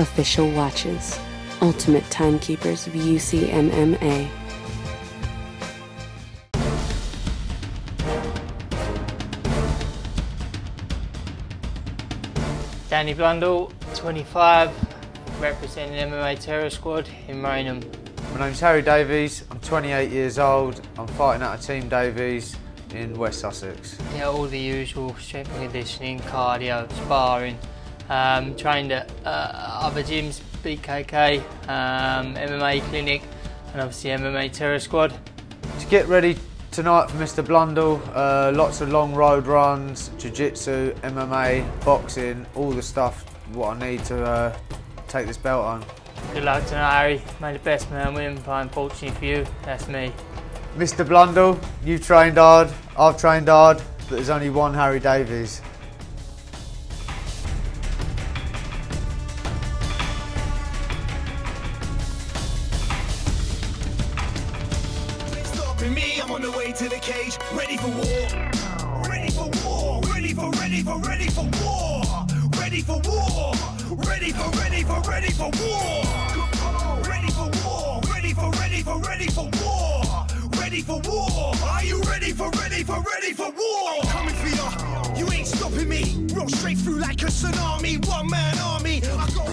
Official watches, ultimate timekeepers of UCMMA. Danny Blundle, 25, representing MMA Terror Squad in Raynham. My name's Harry Davies, I'm 28 years old, I'm fighting out of Team Davies in West Sussex. Yeah, all the usual strength and conditioning, cardio, sparring, trained at other gyms, BKK, MMA clinic, and obviously MMA Terror Squad. To get ready tonight for Mr. Blundle, lots of long road runs, jiu-jitsu, MMA, boxing, all the stuff what I need to take this belt on. Good luck tonight, Harry. May the best man win, but unfortunately for you, that's me. Mr. Blundle, you've trained hard, I've trained hard, but there's only one Harry Davies. Me, I'm on the way to the cage, ready for war. Ready for war, ready for war. Ready for war. Ready for war. Ready for war. Ready for war. Ready for war. Ready for war. Are you ready for war? I'm coming for you. You ain't stopping me. Roll straight through like a tsunami. One man army. I got.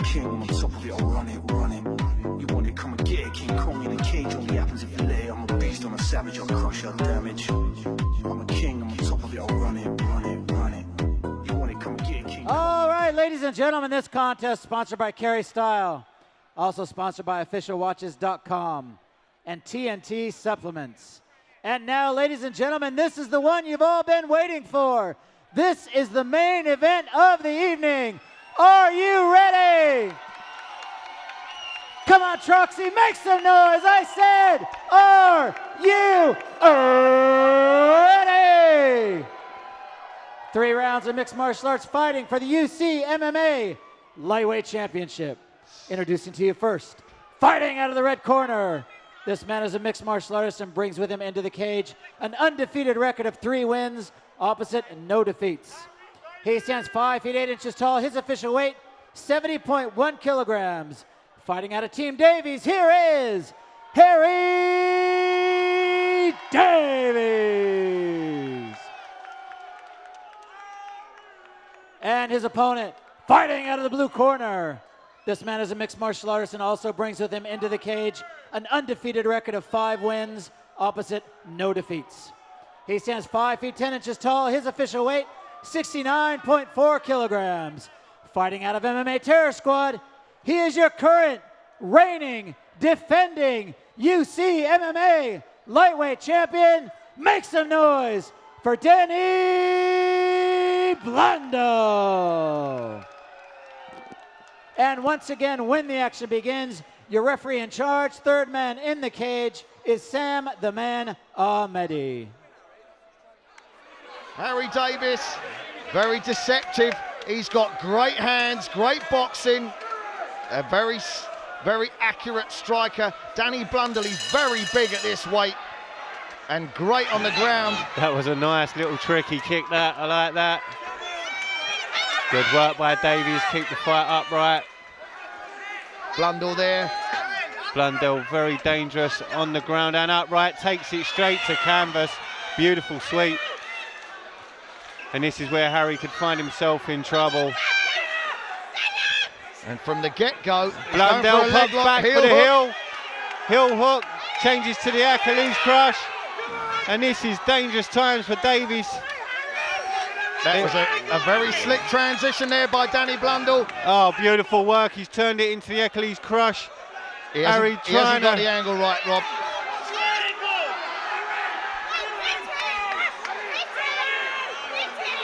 King on top of it, I'll run it. You want it, come and get it. King Kong in a cage, only happens if you let it. I'm a beast, I'm a savage, I'll crush, I'll damage. I'm a king, I'm on top of it, I'll run it. You want it, come and get it, King Kong. All right, ladies and gentlemen, this contest sponsored by Carry Style, also sponsored by officialwatches.com and TNT Supplements. And now, ladies and gentlemen, this is the one you've all been waiting for. This is the main event of the evening. Are you ready? Come on, Troxy, make some noise. I said, are you ready? 3 rounds of mixed martial arts fighting for the UCMMA Lightweight Championship. Introducing to you first, fighting out of the red corner. This man is a mixed martial artist and brings with him into the cage an undefeated record of 3 wins, opposite no defeats. He stands 5 feet 8 inches tall. His official weight, 70.1 kilograms. Fighting out of Team Davies, here is Harry Davies. And his opponent, fighting out of the blue corner. This man is a mixed martial artist and also brings with him into the cage an undefeated record of 5 wins, opposite no defeats. He stands 5 feet 10 inches tall. His official weight, 69.4 kilograms. Fighting out of MMA Terror Squad, he is your current, reigning, defending UCMMA lightweight champion. Make some noise for Danny Blundle. And once again, when the action begins, your referee in charge, third man in the cage, is Sam the Man Ahmedi. Harry Davies, very deceptive. He's got great hands, great boxing, a very accurate striker. Danny Blundle, he's very big at this weight and great on the ground. That was a nice little trick. He kicked that. I like that. Good work by Davies. Keep the fight upright. Blundle there. Blundle very dangerous on the ground and upright. Takes it straight to canvas. Beautiful sweep. And this is where Harry could find himself in trouble. And from the get-go, Blundell pops back for the heel. Heel hook, changes to the Achilles crush. And this is dangerous times for Davies. That was a very slick transition there by Danny Blundell. Oh, beautiful work. He's turned it into the Achilles crush. He hasn't got the angle right, Rob.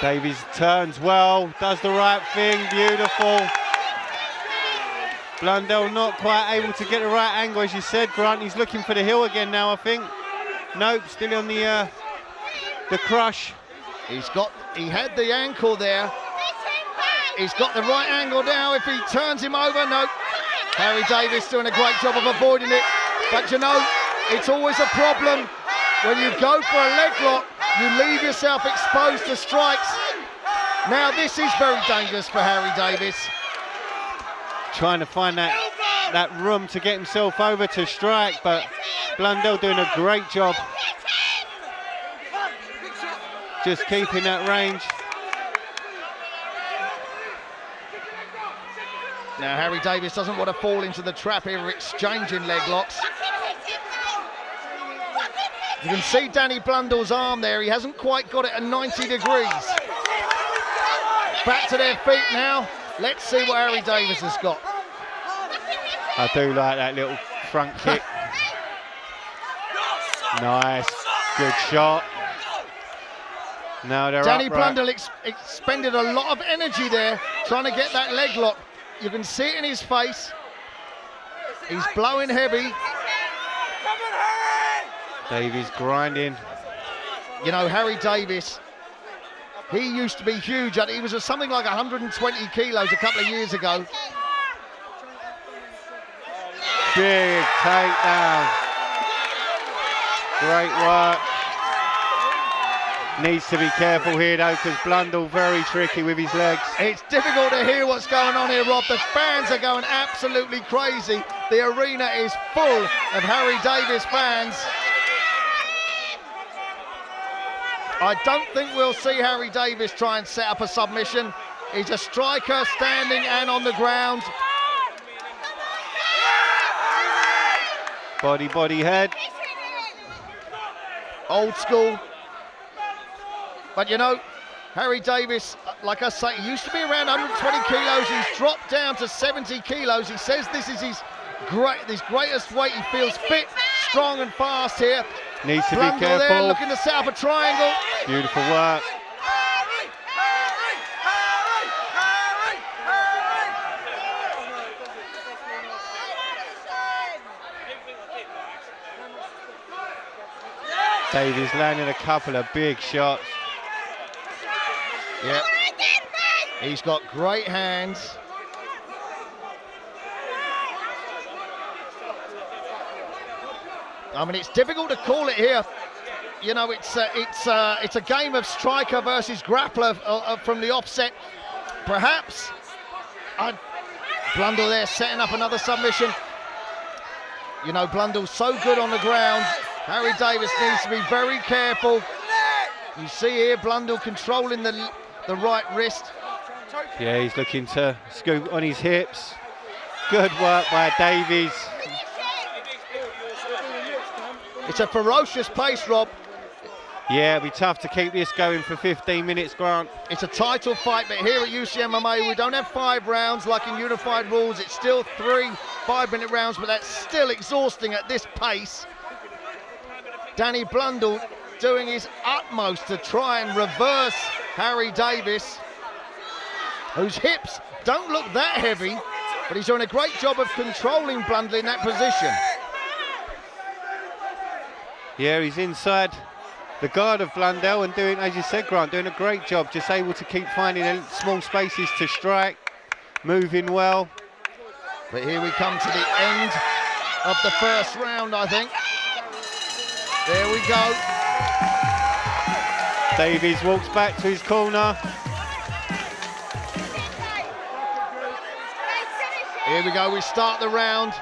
Davies turns well, does the right thing, beautiful. Blundell not quite able to get the right angle, as you said, Grant. He's looking for the heel again now, I think. Nope, still on the crush. He had the ankle there. He's got the right angle now. If he turns him over, no. Harry Davies doing a great job of avoiding it. But you know, it's always a problem when you go for a leg lock You leave yourself exposed to strikes. Now this is very dangerous for Harry Davies. Trying to find that room to get himself over to strike, but Blundell doing a great job. Just keeping that range. Now Harry Davies doesn't want to fall into the trap here of exchanging leg locks. You can see Danny Blundell's arm there. He hasn't quite got it at 90 degrees. Back to their feet now. Let's see what Harry Davies has got. I do like that little front kick. Nice, good shot. Now they're Danny upright. Blundell expended a lot of energy there trying to get that leg lock. You can see it in his face. He's blowing heavy. Davies grinding. You know, Harry Davies, he used to be huge. He was something like 120 kilos a couple of years ago. Big takedown. Great work. Needs to be careful here though, because Blundell very tricky with his legs. It's difficult to hear what's going on here, Rob. The fans are going absolutely crazy. The arena is full of Harry Davies fans. I don't think we'll see Harry Davies try and set up a submission. He's a striker standing and on the ground. Body, head. Old school. But you know, Harry Davies, like I say, he used to be around 120 kilos. He's dropped down to 70 kilos. He says this is his greatest weight. He feels fit, strong and fast here. Needs to Blundell be careful. there, looking to set up a triangle. Beautiful work. Davies landing a couple of big shots. Yeah. He's got great hands. I mean, it's difficult to call it here. You know, it's a game of striker versus grappler from the offset. Perhaps. Blundell there setting up another submission. You know, Blundell's so good on the ground. Harry Davies needs to be very careful. You see here Blundell controlling the right wrist. Yeah, he's looking to scoop on his hips. Good work by Davies. It's a ferocious pace, Rob. Yeah, it'll be tough to keep this going for 15 minutes, Grant. It's a title fight, but here at UCMMA, we don't have 5 rounds like in unified rules. It's still 3 5-minute rounds, but that's still exhausting at this pace. Danny Blundell doing his utmost to try and reverse Harry Davies, whose hips don't look that heavy, but he's doing a great job of controlling Blundell in that position. Yeah, he's inside the guard of Blundell and doing, as you said, Grant, doing a great job, just able to keep finding small spaces to strike, moving well. But here we come to the end of the first round, I think. There we go. Davies walks back to his corner. Here we go, we start the round.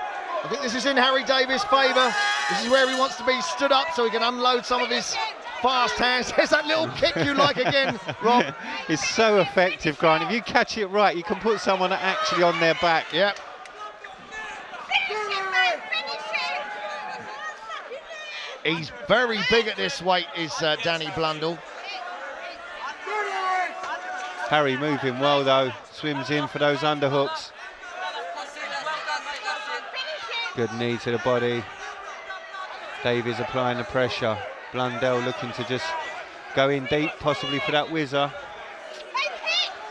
I think this is in Harry Davies' favour. This is where he wants to be stood up so he can unload some of his fast hands. There's that little kick you like again, Rob. It's so effective, Grant. If you catch it right, you can put someone actually on their back. Yep. He's very big at this weight, is Danny Blundell. Harry moving well, though. Swims in for those underhooks. Good knee to the body. Davies applying the pressure. Blundell looking to just go in deep, possibly for that whizzer.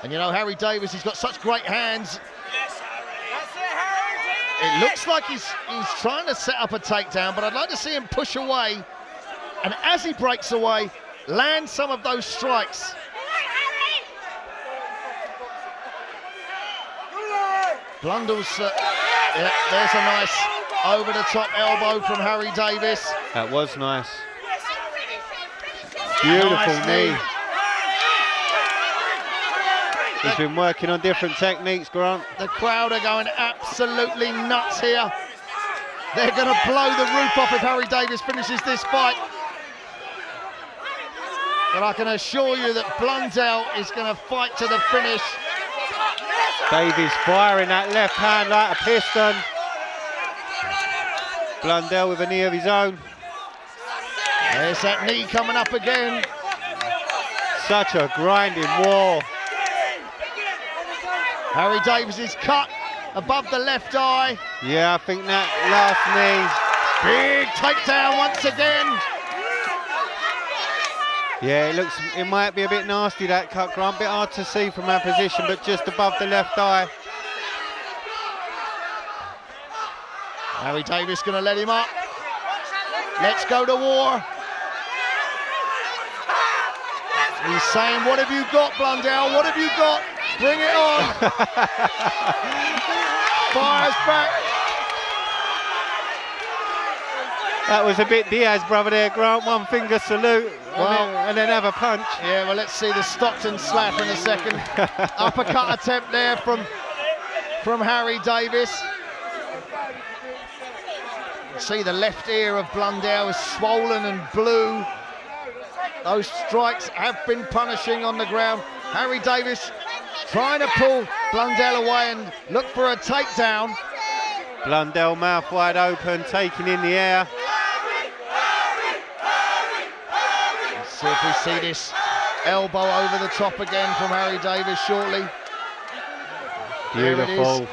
And you know, Harry Davies, he's got such great hands. It looks like he's trying to set up a takedown, but I'd like to see him push away. And as he breaks away, land some of those strikes. Blundell's, yeah, there's a nice over-the-top elbow from Harry Davies. That was nice. Beautiful Nice knee. He's been working on different techniques, Grant. The crowd are going absolutely nuts here. They're going to blow the roof off if Harry Davies finishes this fight. But I can assure you that Blundell is going to fight to the finish. Davies firing that left hand like a piston. Blundell with a knee of his own. There's that knee coming up again. Such a grinding war. Harry Davies is cut above the left eye. Yeah, I think that last knee. Big takedown once again. Yeah, it might be a bit nasty, that cut, Grant. Bit hard to see from our position, but just above the left eye. Harry Davies going to let him up. Let's go to war. He's saying, what have you got, Blundell? What have you got? Bring it on. Fires back. That was a bit Diaz, brother, there, Grant. One finger salute, and then have a punch. Yeah, well, let's see the Stockton slap in a second. Uppercut attempt there from Harry Davies. See the left ear of Blundell is swollen and blue. Those strikes have been punishing on the ground. Harry Davies trying to pull Blundell away and look for a takedown. Blundell mouth wide open, taking in the air. Let's see if we see this elbow over the top again from Harry Davies shortly. There it Beautiful. is.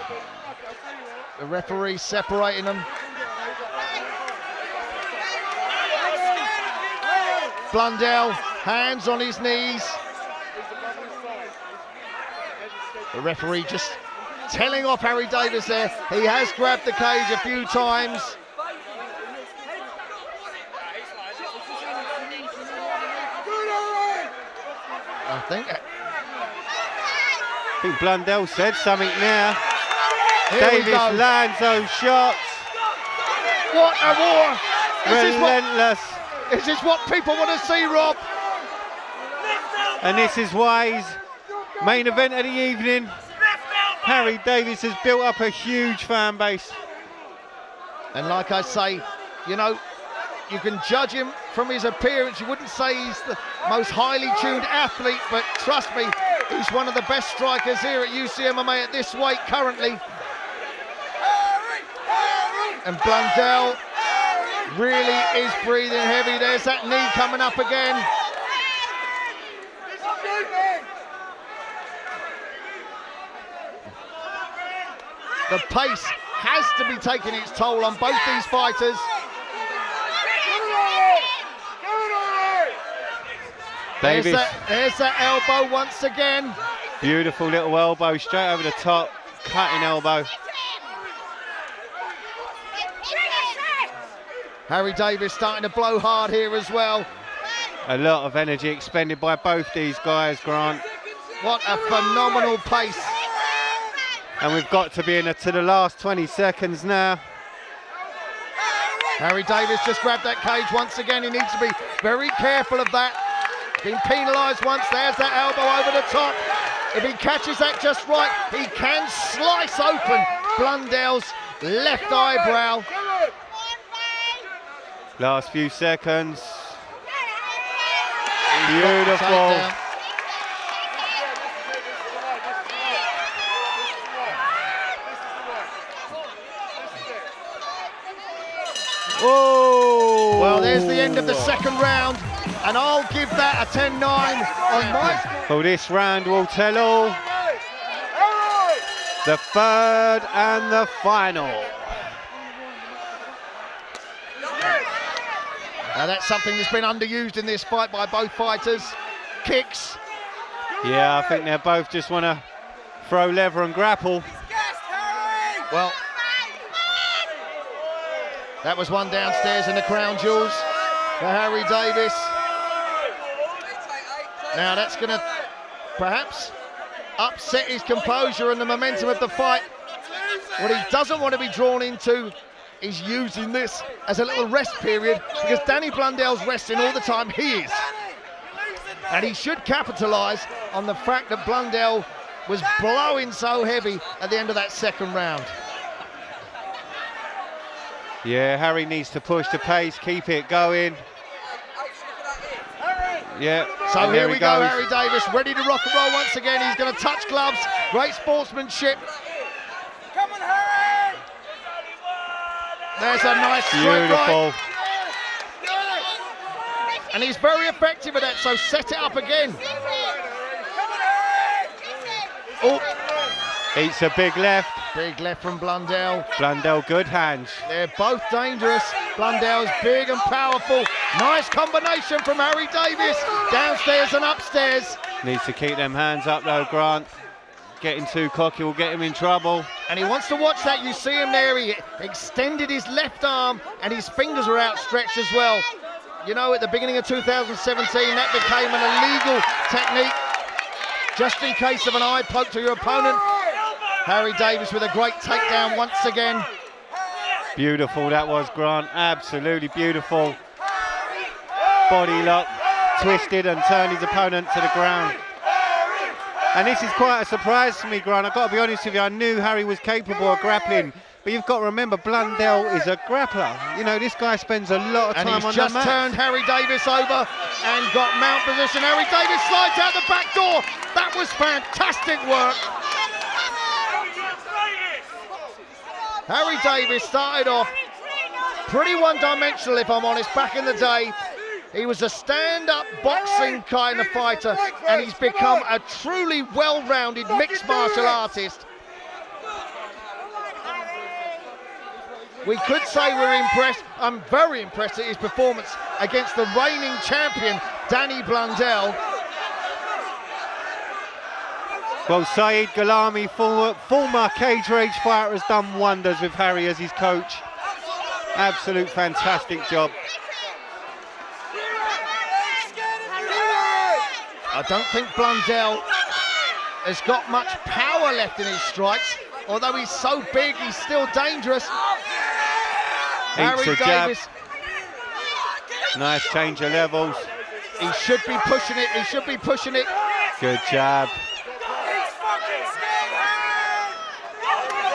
The referee separating them. Blundell, hands on his knees. The referee just telling off Harry Davies there. He has grabbed the cage a few times. I think Blundell said something now. Here we Davies go. lands those shots. What a war! Relentless. This is what people want to see, Rob. And this is why he's main event of the evening. Harry Davies has built up a huge fan base. And like I say, you know, you can judge him from his appearance. You wouldn't say he's the most highly tuned athlete, but trust me, he's one of the best strikers here at UCMMA at this weight currently. And Blundell really is breathing heavy. There's that knee coming up again. The pace has to be taking its toll on both these fighters. Davies. There's that elbow once again. Beautiful little elbow straight over the top, cutting elbow. Harry Davies starting to blow hard here as well. A lot of energy expended by both these guys, Grant. What a phenomenal pace. And we've got to be in to the last 20 seconds now. Harry Davies just grabbed that cage once again. He needs to be very careful of that. Been penalised once. There's that elbow over the top. If he catches that just right, he can slice open Blundell's left eyebrow. Last few seconds. Beautiful. Oh! Well, there's the end of the second round, and I'll give that a 10-9 on my... Well, this round will tell all. The third and the final. Now that's something that's been underused in this fight by both fighters. Kicks. Yeah, I think they both just want to throw leather and grapple. Well, that was one downstairs in the crown jewels for Harry Davies. Now that's going to perhaps upset his composure and the momentum of the fight. What he doesn't want to be drawn into is using this as a little rest period, because Danny Blundell's resting all the time. He is. and he should capitalise on the fact that Blundell was blowing so heavy at the end of that second round. Yeah, Harry needs to push the pace, keep it going. Yeah. So here we go, Harry Davies, ready to rock and roll once again. He's going to touch gloves. Great sportsmanship. Come on, Harry! There's a nice straight right. And he's very effective at that, so set it up again. Oh, Eats a big left. big left from Blundell. Blundell, good hands. They're both dangerous. Blundell's big and powerful. Nice combination from Harry Davies. Downstairs and upstairs. Needs to keep them hands up though, Grant. Getting too cocky will get him in trouble. And he wants to watch that. You see him there. He extended his left arm and his fingers were outstretched as well. You know, at the beginning of 2017, that became an illegal technique. Just in case of an eye poke to your opponent. Harry Davies with a great takedown once again. Beautiful that was, Grant. Absolutely beautiful. Body lock, twisted and turned his opponent to the ground. And this is quite a surprise to me, Grant. I've got to be honest with you, I knew Harry was capable of grappling, but you've got to remember Blundell is a grappler. You know, this guy spends a lot of time on the mat. And he's just turned Harry Davies over and got mount position. Harry Davies slides out the back door. That was fantastic work. Harry Davies started off pretty one-dimensional, if I'm honest, back in the day. He was a stand-up boxing kind of fighter, and he's become a truly well-rounded mixed martial artist. We could say we're impressed. I'm very impressed at his performance against the reigning champion, Danny Blundell. Well, Saeed Ghalami, former cage rage fighter, has done wonders with Harry as his coach. Absolute fantastic job. I don't think Blundell has got much power left in his strikes. Although he's so big, he's still dangerous. Harry Davies. Nice change of levels. He should be pushing it. He should be pushing it. Good jab.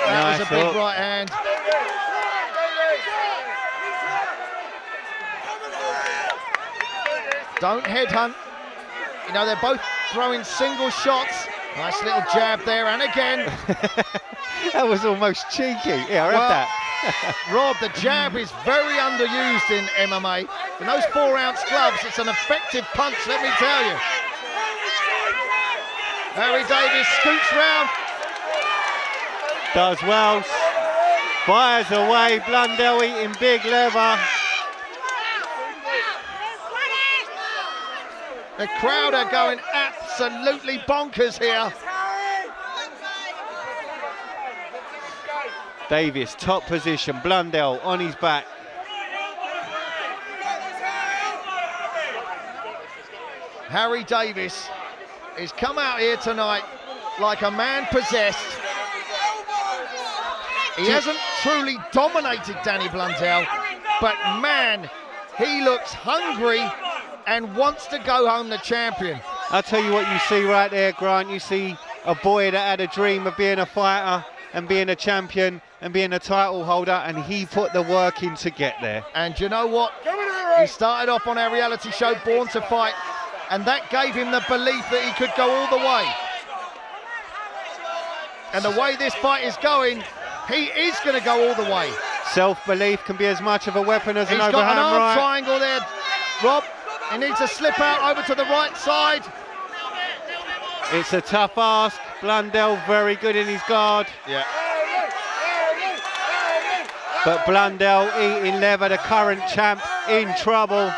That was a big hook. right hand. Don't headhunt. You know, they're both throwing single shots. Nice little jab there, and again. That was almost cheeky. Yeah, I read that. Rob, the jab is very underused in MMA. In those 4-ounce gloves, it's an effective punch, let me tell you. Harry Davies scoots round. Does well. Fires away. Blundell eating big leather. The crowd are going absolutely bonkers here. Davies, top position. Blundell on his back. Harry Davies has come out here tonight like a man possessed. He hasn't truly dominated Danny Blundell, but man, he looks hungry and wants to go home the champion. I'll tell you what you see right there, Grant. You see a boy that had a dream of being a fighter and being a champion and being a title holder, and he put the work in to get there. And you know what? He started off on our reality show, Born to Fight, and that gave him the belief that he could go all the way. And the way this fight is going, he is going to go all the way. Self-belief can be as much of a weapon as an overhand He's got an arm right. triangle there, Rob. He needs to slip out over to the right side. It's a tough ask. Blundell very good in his guard. Yeah. But Blundell eating leather, the current champ, in trouble.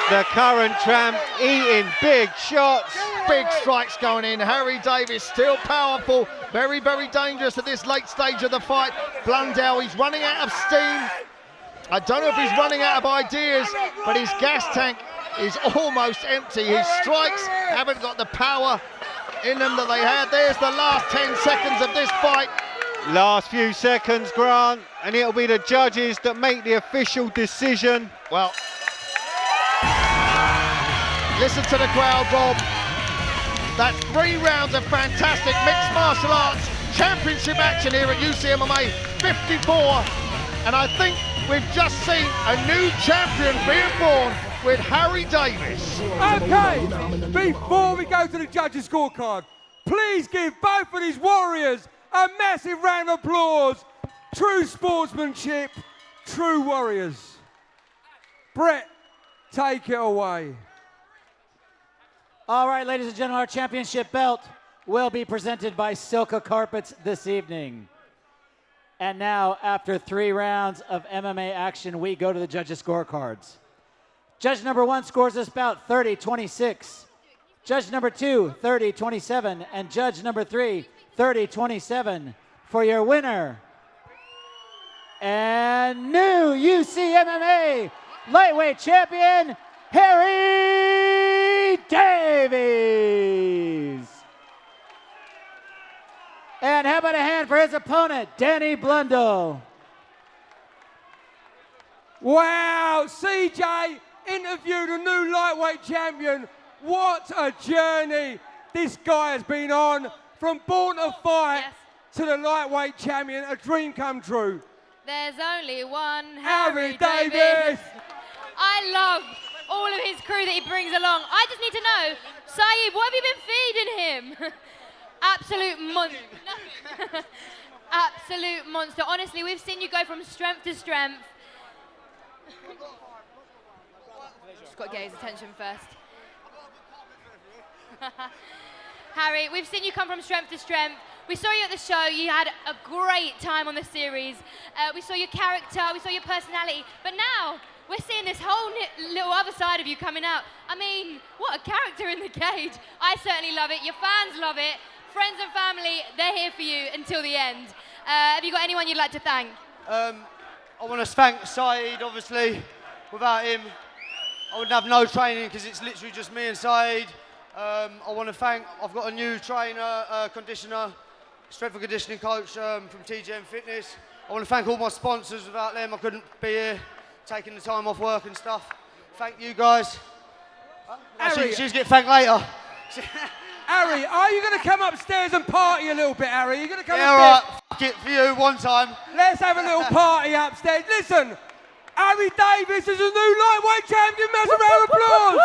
The current champ eating big shots. Big strikes going in. Harry Davies still powerful. Very, very dangerous at this late stage of the fight. Blundell, he's running out of steam. I don't know if he's running out of ideas, but his gas tank is almost empty. His strikes haven't got the power in them that they had. There's the last 10 seconds of this fight. Last few seconds, Grant, and it'll be the judges that make the official decision. Well, Listen to the crowd, Rob. That's 3 rounds of fantastic mixed martial arts championship action here at UCMMA 54. And I think we've just seen a new champion being born with Harry Davies. Okay, before we go to the judges' scorecard, please give both of these warriors a massive round of applause. True sportsmanship, true warriors. Brett, take it away. All right, ladies and gentlemen, our championship belt will be presented by Silka Carpets this evening. And now, after 3 rounds of MMA action, we go to the judges' scorecards. Judge number 1 scores this bout 30-26. Judge number 2, 30-27. And judge number 3, 30-27. For your winner and new UCMMA lightweight champion, Harry Davies. And how about a hand for his opponent, Danny Blundle. Wow, CJ interviewed a new lightweight champion. What a journey this guy has been on. From born to fight to the lightweight champion, a dream come true. There's only one Harry Davies. I love all of his crew that he brings along. I just need to know, Saeed, what have you been feeding him? Absolute monster. Absolute monster. Honestly, we've seen you go from strength to strength. Just got to get his attention first. Harry, we've seen you come from strength to strength. We saw you at the show. You had a great time on the series. We saw your character. We saw your personality. But now we're seeing this whole little other side of you coming out. I mean, what a character in the cage. I certainly love it. Your fans love it. Friends and family, they're here for you until the end. Have you got anyone you'd like to thank? I want to thank Saeed, obviously. Without him, I wouldn't have no training because it's literally just me and Saeed. I want to thank, I've got a new trainer, conditioner, strength and conditioning coach from TGM Fitness. I want to thank all my sponsors. Without them, I couldn't be here, taking the time off work and stuff. Thank you guys. She's get thanked later. Harry, are you going to come upstairs and party a little bit, Harry? Are you going to come Yeah, upstairs? all right, fuck it for you one time. Let's have a little party upstairs. Listen, Harry Davies is a new lightweight champion. Massive round of applause.